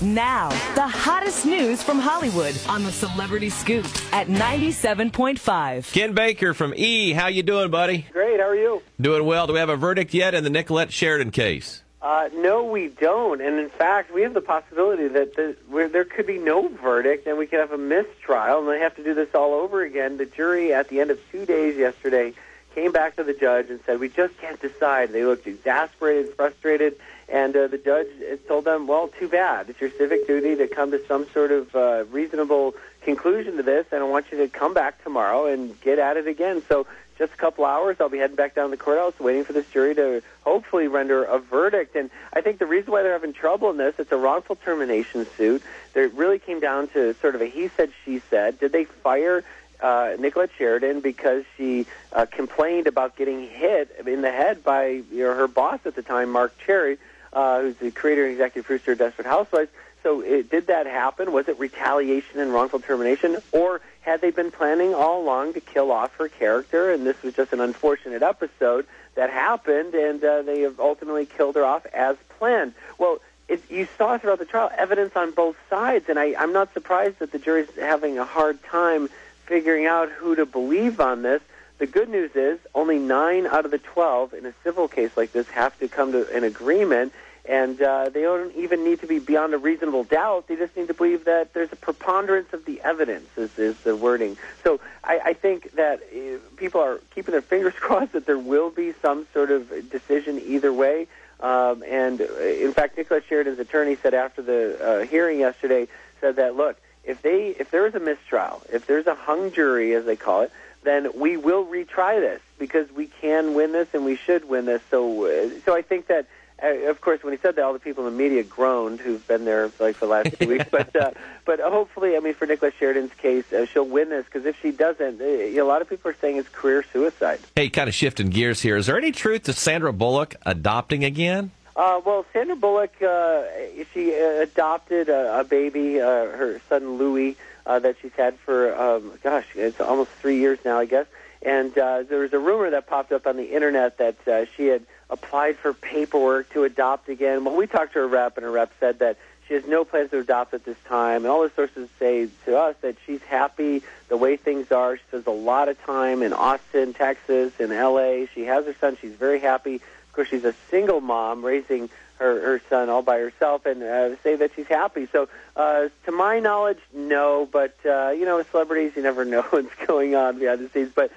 Now, the hottest news from Hollywood on the Celebrity Scoop at 97.5. Ken Baker from E! How you doing, buddy? Great, how are you? Doing well. Do we have a verdict yet in the Nicolette Sheridan case? No, we don't. And in fact, we have the possibility that there could be no verdict and we could have a mistrial and they have to do this all over again. The jury, at the end of 2 days yesterday, came back to the judge and said, we just can't decide. They looked exasperated, frustrated, and the judge told them, well, too bad. It's your civic duty to come to some sort of reasonable conclusion to this, and I want you to come back tomorrow and get at it again. So just a couple hours, I'll be heading back down to the courthouse waiting for this jury to hopefully render a verdict. And I think the reason why they're having trouble in this, it's a wrongful termination suit. It really came down to sort of a he said, she said. Did they fire Nicolette Sheridan because she complained about getting hit in the head by her boss at the time, Mark Cherry, who's the creator and executive producer of Desperate Housewives? So did that happen? Was it retaliation and wrongful termination? Or had they been planning all along to kill off her character, and this was just an unfortunate episode that happened, and they have ultimately killed her off as planned? Well, you saw throughout the trial evidence on both sides, and I'm not surprised that the jury's having a hard time figuring out who to believe on this. The good news is only 9 out of the 12 in a civil case like this have to come to an agreement, and they don't even need to be beyond a reasonable doubt. They just need to believe that there's a preponderance of the evidence, is the wording. So I think that people are keeping their fingers crossed that there will be some sort of decision either way. And in fact, Nicolette Sheridan's attorney said after the hearing yesterday, said that, look, if there is a mistrial, if there's a hung jury, as they call it, then we will retry this because we can win this and we should win this. So I think that, of course, when he said that, all the people in the media groaned who've been there for the last 2 weeks. But hopefully, I mean, for Nicolette Sheridan's case, she'll win this because if she doesn't, a lot of people are saying it's career suicide. Hey, kind of shifting gears here. Is there any truth to Sandra Bullock adopting again? Well, Sandra Bullock, she adopted a baby, her son Louis, that she's had for, it's almost 3 years now, I guess. And there was a rumor that popped up on the Internet that she had applied for paperwork to adopt again. Well, we talked to her rep, and her rep said that she has no plans to adopt at this time. And all the sources say to us that she's happy the way things are. She spends a lot of time in Austin, Texas, in L.A. She has her son. She's very happy. Of course, she's a single mom raising her son all by herself, and say that she's happy. So, to my knowledge, no. But with celebrities, you never know what's going on behind the scenes. But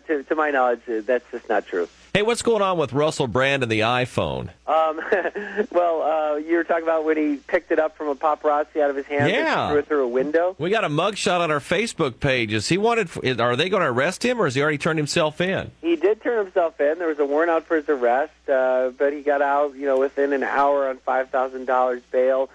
to my knowledge, that's just not true. Hey, what's going on with Russell Brand and the iPhone? Well, you were talking about when he picked it up from a paparazzi out of his hand and threw it through a window. We got a mugshot on our Facebook page. Are they going to arrest him, or has he already turned himself in? He did turn himself in. There was a warrant out for his arrest, but he got out, within an hour on $5,000 bail.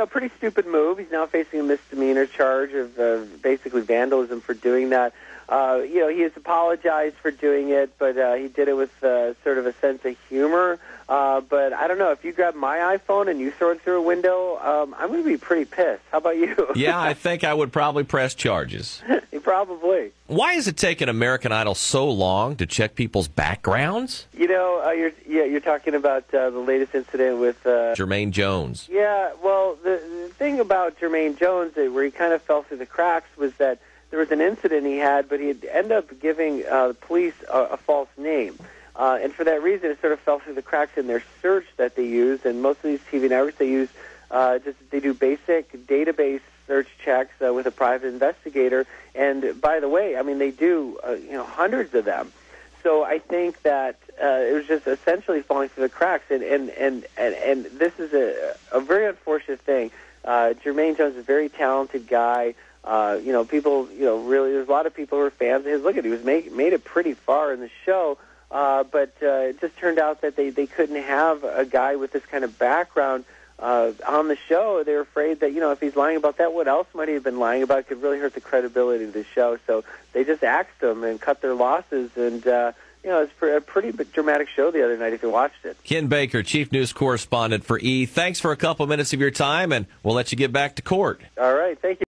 Pretty stupid move. He's now facing a misdemeanor charge of basically vandalism for doing that. He has apologized for doing it, but he did it with sort of a sense of humor. But I don't know. If you grab my iPhone and you throw it through a window, I'm going to be pretty pissed. How about you? Yeah, I think I would probably press charges. Probably. Why has it taken American Idol so long to check people's backgrounds? You're talking about the latest incident with Jermaine Jones. Yeah, well, the thing about Jermaine Jones, where he kind of fell through the cracks, was that there was an incident he had, but he'd end up giving police a false name. And for that reason, it sort of fell through the cracks in their search that they use. And most of these TV networks, they use they do basic database search checks with a private investigator. And by the way, I mean, they do hundreds of them. So I think that it was just essentially falling through the cracks. And this is a very unfortunate thing. Jermaine Jones is a very talented guy. People, really, there's a lot of people who are fans of his. Look at it, he was made it pretty far in the show, but it just turned out that they couldn't have a guy with this kind of background on the show. They were afraid that, if he's lying about that, what else might he have been lying about? It could really hurt the credibility of the show. So they just axed him and cut their losses, and it's a pretty dramatic show the other night if you watched it. Ken Baker, Chief News Correspondent for E! Thanks for a couple minutes of your time, and we'll let you get back to court. All right, thank you.